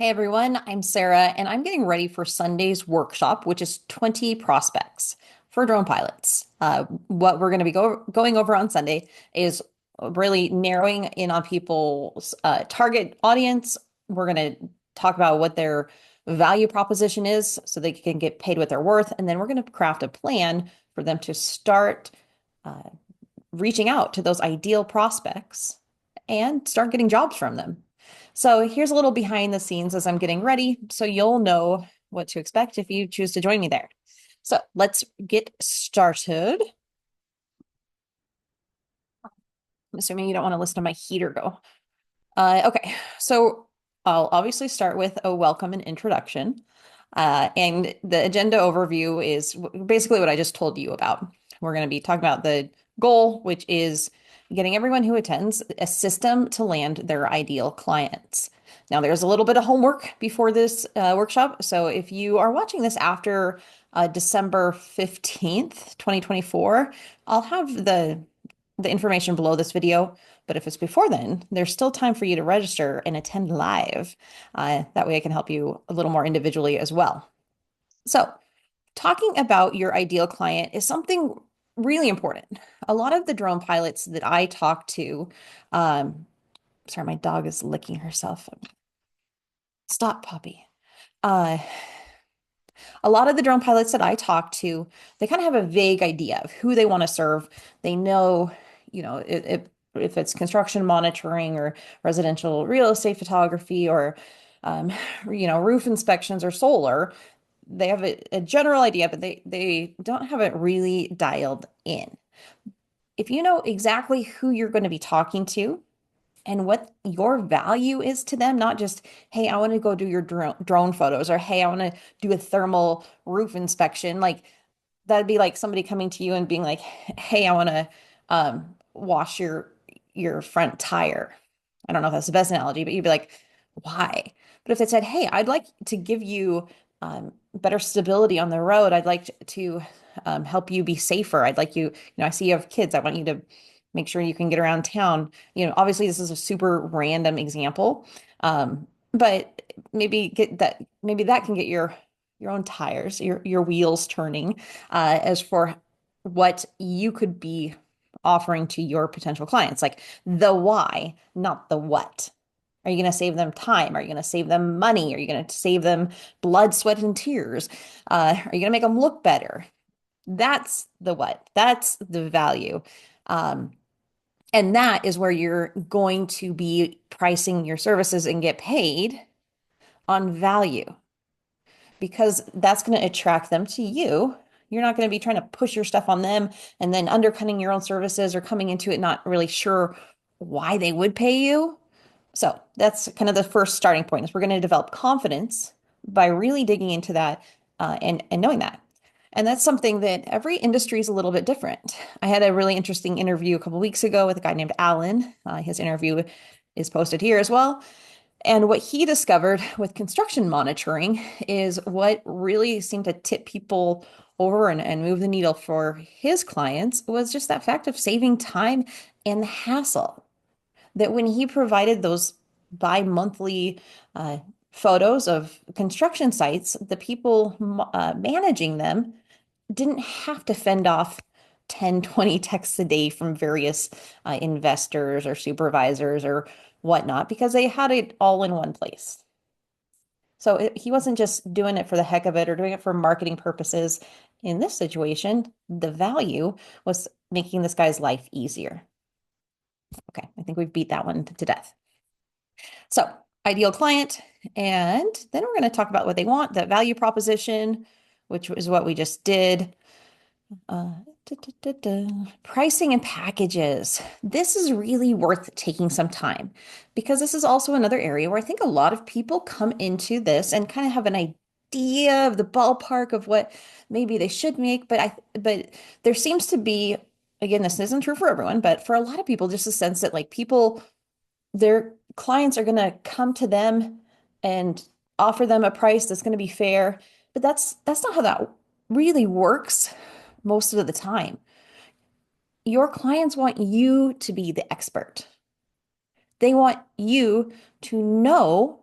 Hey everyone, I'm Sarah, and I'm getting ready for Sunday's workshop, which is 20 prospects for drone pilots. What we're going to be going over on Sunday is really narrowing in on people's target audience. We're going to talk about what their value proposition is so they can get paid what they're worth. And then we're going to craft a plan for them to start uh, reaching out to those ideal prospects and start getting jobs from them. So here's a little behind the scenes as I'm getting ready, so you'll know what to expect if you choose to join me there. So let's get started. I'm assuming you don't want to listen to my heater go. Okay, so I'll obviously start with a welcome and introduction. And the agenda overview is basically what I just told you about. We're going to be talking about the goal, which is getting everyone who attends a system to land their ideal clients. Now, there's a little bit of homework before this workshop. So if you are watching this after December 15th, 2024, I'll have the information below this video. But if it's before then, there's still time for you to register and attend live. That way I can help you a little more individually as well. So, talking about your ideal client is something really important. A lot of the drone pilots that I talk to, sorry, my dog is licking herself. Stop, puppy. Uh, a lot of the drone pilots that I talk to, they kind of have a vague idea of who they want to serve. They know, if it's construction monitoring or residential real estate photography or, um, roof inspections or solar. They have a general idea, but they don't have it really dialed in. If you know exactly who you're going to be talking to, and what your value is to them, not just, hey, I want to go do your drone photos, or hey, I want to do a thermal roof inspection. Like that'd be like somebody coming to you and being like, hey, I want to wash your front tire. I don't know if that's the best analogy, but you'd be like, why? But if they said, hey, I'd like to give you better stability on the road, I'd like to help you be safer. I'd like I see you have kids. I want you to make sure you can get around town. Obviously this is a super random example. But maybe that can get your own tires, your wheels turning, as for what you could be offering to your potential clients, like the why, not the what. Are you going to save them time? Are you going to save them money? Are you going to save them blood, sweat, and tears? Are you going to make them look better? That's the what. That's the value. Um, and that is where you're going to be pricing your services and get paid on value, because that's going to attract them to you. You're not going to be trying to push your stuff on them and then undercutting your own services or coming into it not really sure why they would pay you. So that's kind of the first starting point is we're going to develop confidence by really digging into that, and knowing that. And that's something that every industry is a little bit different. I had a really interesting interview a couple weeks ago with a guy named Alan. His interview is posted here as well. And what he discovered with construction monitoring is what really seemed to tip people over and move the needle for his clients was just that fact of saving time and hassle. That when he provided those bi-monthly uh, photos of construction sites, the people managing them didn't have to fend off 10, 20 texts a day from various investors or supervisors or whatnot because they had it all in one place. So he wasn't just doing it for the heck of it or doing it for marketing purposes. In this situation, the value was making this guy's life easier. Okay, I think we've beat that one to death. So, ideal client, and then we're going to talk about what they want, that value proposition, which is what we just did. Uh, Pricing and packages. This is really worth taking some time because this is also another area where I think a lot of people come into this and kind of have an idea of the ballpark of what maybe they should make, but there seems to be, again, this isn't true for everyone, but for a lot of people, just a sense that like people, their clients are going to come to them and offer them a price that's going to be fair, but that's not how that really works most of the time. Your clients want you to be the expert. They want you to know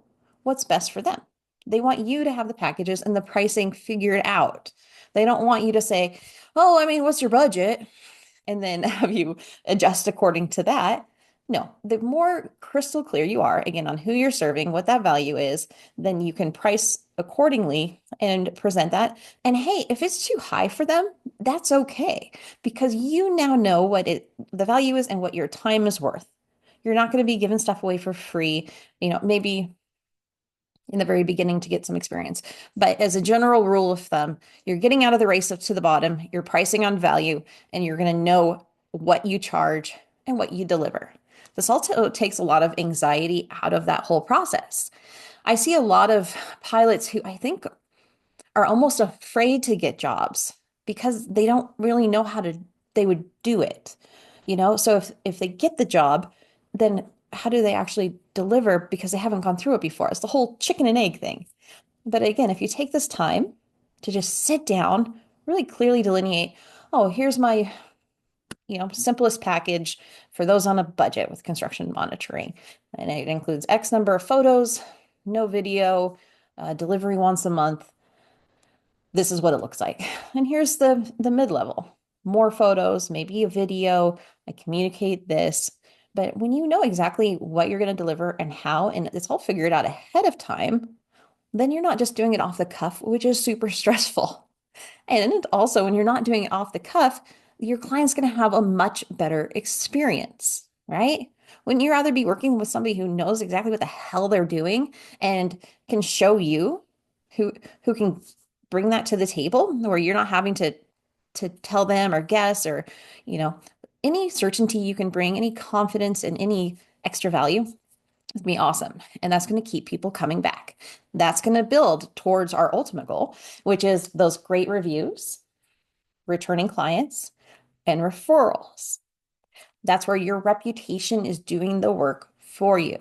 what's best for them. They want you to have the packages and the pricing figured out. They don't want you to say, oh, I mean, what's your budget? And then have you adjust according to that. No, the more crystal clear you are, again, on who you're serving, what that value is, then you can price accordingly and present that. And hey, if it's too high for them, that's okay because you now know what the value is and what your time is worth. You're not going to be giving stuff away for free, maybe in the very beginning to get some experience. But as a general rule of thumb, you're getting out of the race up to the bottom, you're pricing on value, and you're going to know what you charge and what you deliver. This also takes a lot of anxiety out of that whole process. I see a lot of pilots who I think are almost afraid to get jobs because they don't really know how they would do it. So if they get the job, then how do they actually deliver because they haven't gone through it before? It's the whole chicken and egg thing. But again, if you take this time to just sit down, really clearly delineate, oh, here's my, simplest package for those on a budget with construction monitoring. And it includes X number of photos, no video, delivery once a month. This is what it looks like. And here's the mid-level. More photos, maybe a video. I communicate this. But when you know exactly what you're going to deliver and how, and it's all figured out ahead of time, then you're not just doing it off the cuff, which is super stressful. And also, when you're not doing it off the cuff, your client's going to have a much better experience, right? Wouldn't you rather be working with somebody who knows exactly what the hell they're doing and can show you who can bring that to the table where you're not having to tell them or guess or, you know, any certainty you can bring, any confidence and any extra value is be awesome. And that's going to keep people coming back. That's going to build towards our ultimate goal, which is those great reviews, returning clients, and referrals. That's where your reputation is doing the work for you.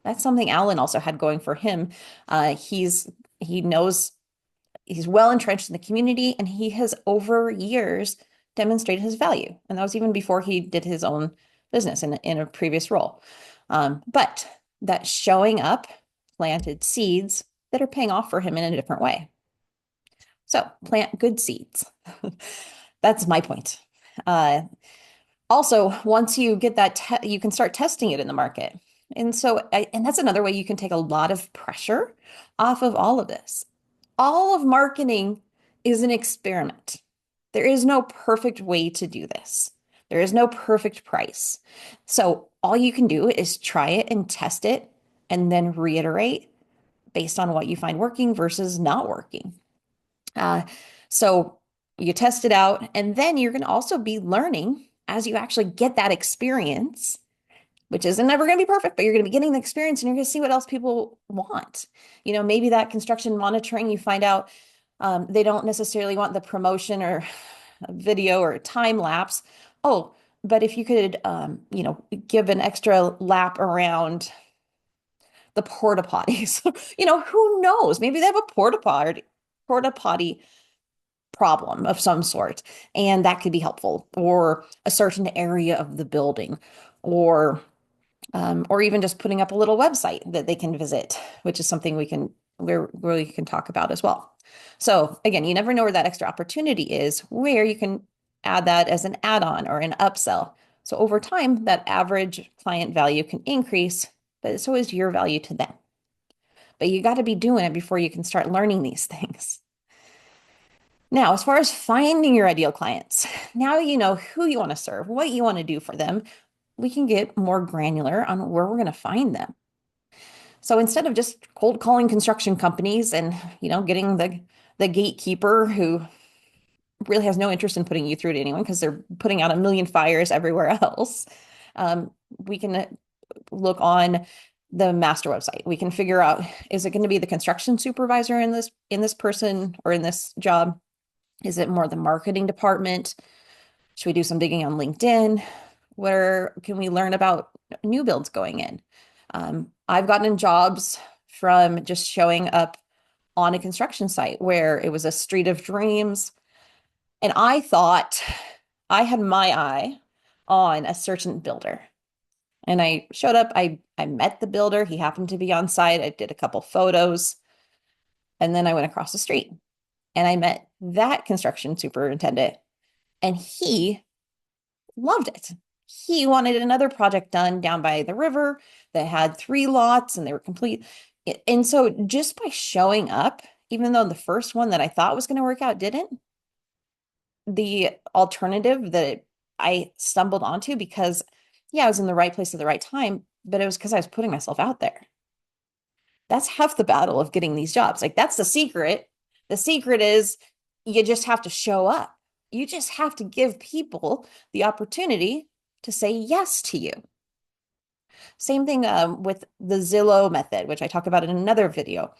That's something Alan also had going for him. He knows he's well entrenched in the community and he has over years demonstrated his value. And that was even before he did his own business in a previous role. But that showing up planted seeds that are paying off for him in a different way. So plant good seeds. That's my point. Also, once you get that, you can start testing it in the market. And so, and that's another way you can take a lot of pressure off of all of this. All of marketing is an experiment. There is no perfect way to do this. There is no perfect price. So all you can do is try it and test it and then reiterate based on what you find working versus not working. So you test it out, and then you're going to also be learning as you actually get that experience, which isn't never going to be perfect, but you're going to be getting the experience and you're going to see what else people want. Maybe that construction monitoring, you find out they don't necessarily want the promotion or video or time lapse. Oh, but if you could, give an extra lap around the porta potties, who knows? Maybe they have a porta potty problem of some sort, and that could be helpful, or a certain area of the building, or even just putting up a little website that they can visit, which is something we can talk about as well. So again, you never know where that extra opportunity is, where you can add that as an add-on or an upsell. So over time, that average client value can increase, but so is your value to them. But you got to be doing it before you can start learning these things. Now, as far as finding your ideal clients, now you know who you want to serve, what you want to do for them. We can get more granular on where we're going to find them. So instead of just cold calling construction companies and, getting the gatekeeper who really has no interest in putting you through to anyone because they're putting out a million fires everywhere else, we can look on the master website. We can figure out, is it going to be the construction supervisor in this person or in this job? Is it more the marketing department? Should we do some digging on LinkedIn? Where can we learn about new builds going in? I've gotten in jobs from just showing up on a construction site where it was a street of dreams. And I thought I had my eye on a certain builder. And I showed up, I met the builder. He happened to be on site. I did a couple photos, and then I went across the street and I met that construction superintendent, and he loved it. He wanted another project done down by the river that had 3 lots and they were complete. And so just by showing up, even though the first one that I thought was going to work out didn't, the alternative that I stumbled onto because, yeah, I was in the right place at the right time, but it was because I was putting myself out there. That's half the battle of getting these jobs. Like, that's the secret. The secret is you just have to show up. You just have to give people the opportunity to say yes to you. Same thing with the Zillow method, which I talk about in another video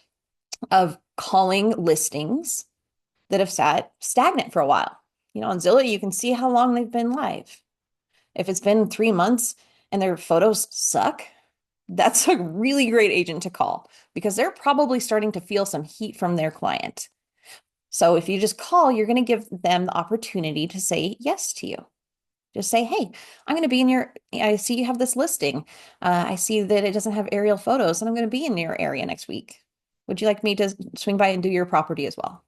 of calling listings that have sat stagnant for a while. On Zillow, you can see how long they've been live. If it's been 3 months and their photos suck, that's a really great agent to call because they're probably starting to feel some heat from their client. So if you just call, you're going to give them the opportunity to say yes to you. Just say, hey, I'm going to be in I see you have this listing. I see that it doesn't have aerial photos, and I'm going to be in your area next week. Would you like me to swing by and do your property as well?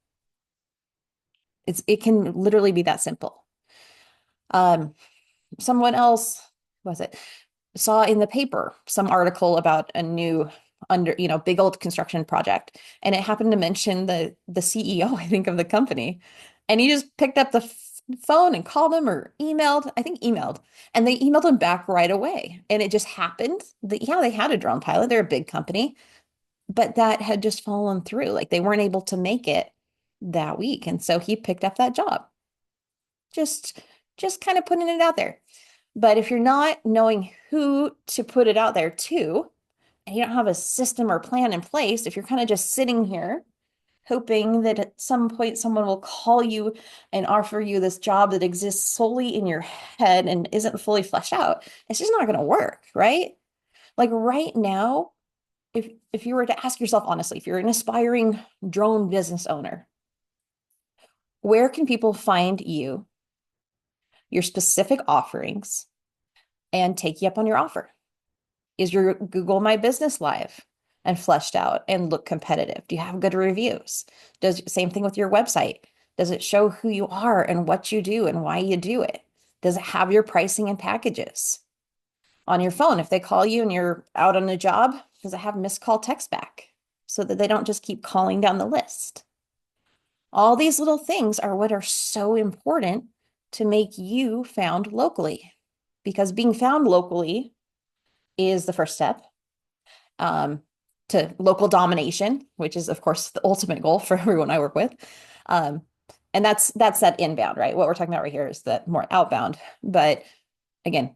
It can literally be that simple. Um, Someone else, was it, saw in the paper some article about a new big old construction project. And it happened to mention the CEO, I think, of the company. And he just picked up the phone and called him or emailed, I think emailed, and they emailed him back right away. And it just happened that, yeah, they had a drone pilot. They're a big company, but that had just fallen through. Like they weren't able to make it that week. And so he picked up that job. Just just kind of putting it out there. But if you're not knowing who to put it out there to, and you don't have a system or plan in place, if you're kind of just sitting here hoping that at some point someone will call you and offer you this job that exists solely in your head and isn't fully fleshed out, it's just not going to work, right? Like right now, if you were to ask yourself honestly, if you're an aspiring drone business owner, where can people find you, your specific offerings, and take you up on your offer? Is your Google My Business live and fleshed out and look competitive? Do you have good reviews? Same thing with your website. Does it show who you are and what you do and why you do it? Does it have your pricing and packages? On your phone, if they call you and you're out on a job, does it have missed call text back so that they don't just keep calling down the list? All these little things are what are so important to make you found locally, because being found locally is the first step um, to local domination, which is, of course, the ultimate goal for everyone I work with. Um, and that's that inbound, right? What we're talking about right here is that more outbound. But again,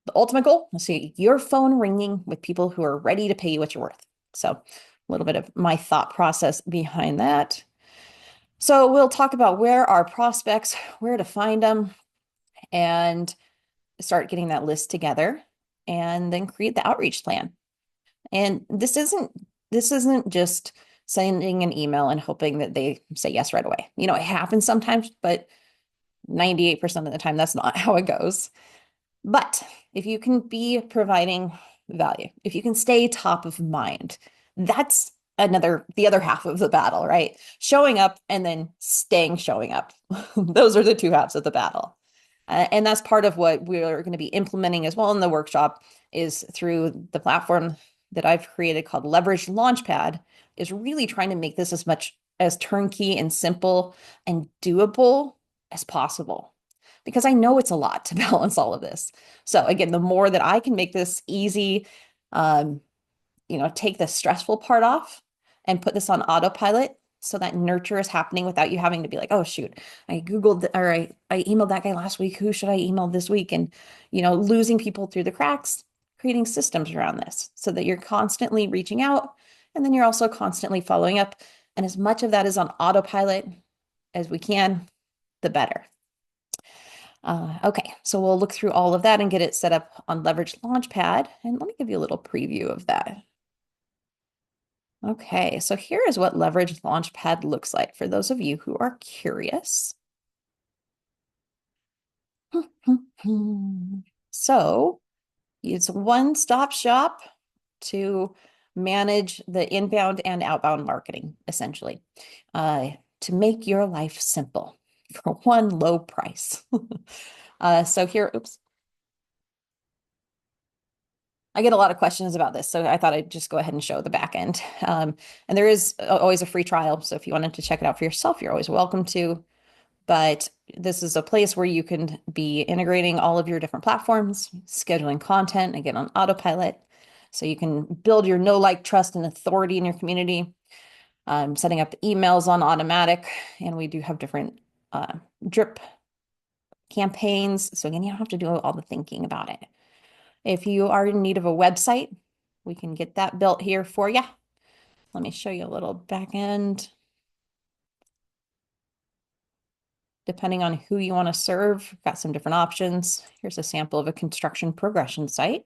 the ultimate goal is see your phone ringing with people who are ready to pay you what you're worth. So a little bit of my thought process behind that. So we'll talk about where our prospects, where to find them, and start getting that list together, and then create the outreach plan. And this isn't just sending an email and hoping that they say yes right away. It happens sometimes, but 98% of the time, that's not how it goes. But if you can be providing value, if you can stay top of mind, that's the other half of the battle, right? Showing up and then showing up. Those are the two halves of the battle. And that's part of what we're going to be implementing as well in the workshop is through the platform that I've created called Leveraged Launchpad, is really trying to make this as much as turnkey and simple and doable as possible. Because I know it's a lot to balance all of this. So again, the more that I can make this easy, um, take the stressful part off and put this on autopilot so that nurture is happening without you having to be like, oh shoot, I Googled or I emailed that guy last week. Who should I email this week? And, losing people through the cracks, creating systems around this so that you're constantly reaching out and then you're also constantly following up. And as much of that is on autopilot as we can, the better. Okay, so we'll look through all of that and get it set up on Leverage Launchpad. And let me give you a little preview of that. Okay, so here is what Leverage Launchpad looks like for those of you who are curious. So It's one-stop shop to manage the inbound and outbound marketing, essentially, to make your life simple for one low price. So here, oops, I get a lot of questions about this, so I thought I'd just go ahead and show the back end. And there is always a free trial, so if you wanted to check it out for yourself, you're always welcome to. But this is a place where you can be integrating all of your different platforms, scheduling content, again on autopilot. So you can build your know, like, trust, and authority in your community, setting up emails on automatic. And we do have different drip campaigns. So again, you don't have to do all the thinking about it. If you are in need of a website, we can get that built here for you. Let me show you a little back end. Depending on who you want to serve, we've got some different options. Here's a sample of a construction progression site.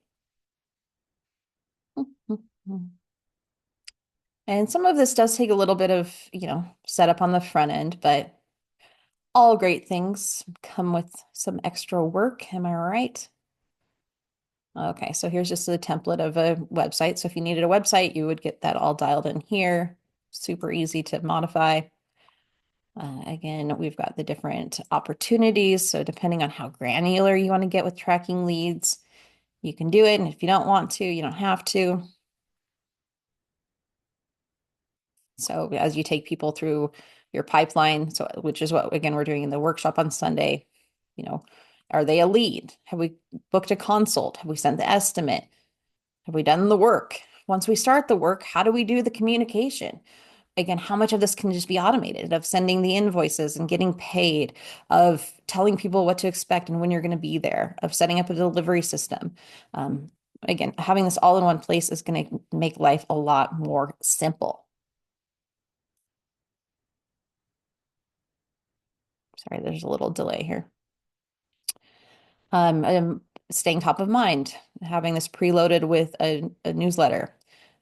And some of this does take a little bit of, setup on the front end, but all great things come with some extra work. Am I right? Okay, so here's just a template of a website. So if you needed a website, you would get that all dialed in here. Super easy to modify. Again, we've got the different opportunities. So depending on how granular you want to get with tracking leads, you can do it. And if you don't want to, you don't have to. So as you take people through your pipeline, so which is what, again, we're doing in the workshop on Sunday, are they a lead? Have we booked a consult? Have we sent the estimate? Have we done the work? Once we start the work, how do we do the communication? Again, how much of this can just be automated, of sending the invoices and getting paid, of telling people what to expect and when you're going to be there, of setting up a delivery system. Again, having this all in one place is going to make life a lot more simple. Sorry, there's a little delay here. Staying top of mind, having this preloaded with a newsletter,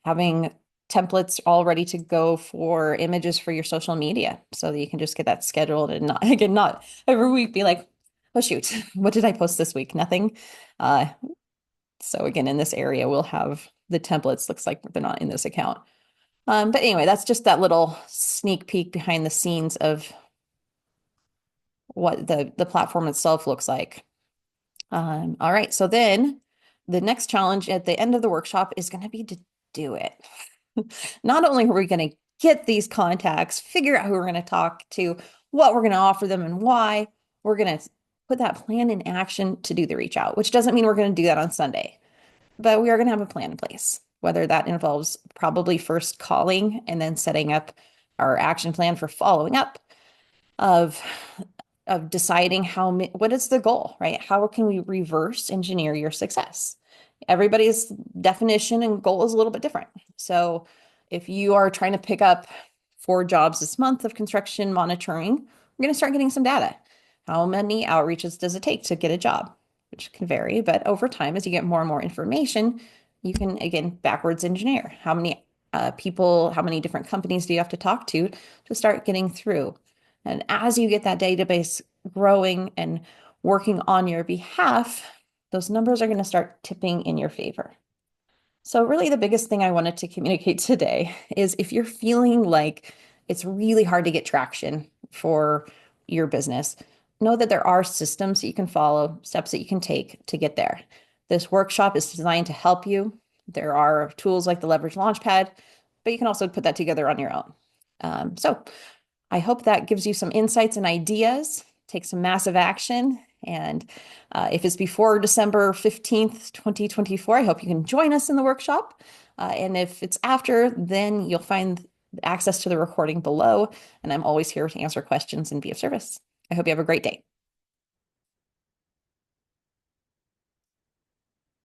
having templates all ready to go for images for your social media so that you can just get that scheduled and not every week be like, oh shoot, what did I post this week? Nothing. So again, in this area, we'll have the templates. Looks like they're not in this account. But anyway, that's just that little sneak peek behind the scenes of what the platform itself looks like. All right, so then the next challenge at the end of the workshop is going to be to do it. Not only are we going to get these contacts, figure out who we're going to talk to, what we're going to offer them and why, we're going to put that plan in action to do the reach out, which doesn't mean we're going to do that on Sunday, but we are going to have a plan in place, whether that involves probably first calling and then setting up our action plan for following up, of deciding what is the goal, right? How can we reverse engineer your success? Everybody's definition and goal is a little bit different. So if you are trying to pick up 4 jobs this month of construction monitoring, we're going to start getting some data. How many outreaches does it take to get a job? Which can vary, but over time, as you get more and more information, you can, again, backwards engineer. How many people, how many different companies do you have to talk to start getting through? And as you get that database growing and working on your behalf, those numbers are going to start tipping in your favor. So really the biggest thing I wanted to communicate today is if you're feeling like it's really hard to get traction for your business, know that there are systems that you can follow, steps that you can take to get there. This workshop is designed to help you. There are tools like the Leveraged Launchpad, but you can also put that together on your own. So I hope that gives you some insights and ideas. Take some massive action. And if it's before December 15th, 2024, I hope you can join us in the workshop. And if it's after, then you'll find access to the recording below. And I'm always here to answer questions and be of service. I hope you have a great day.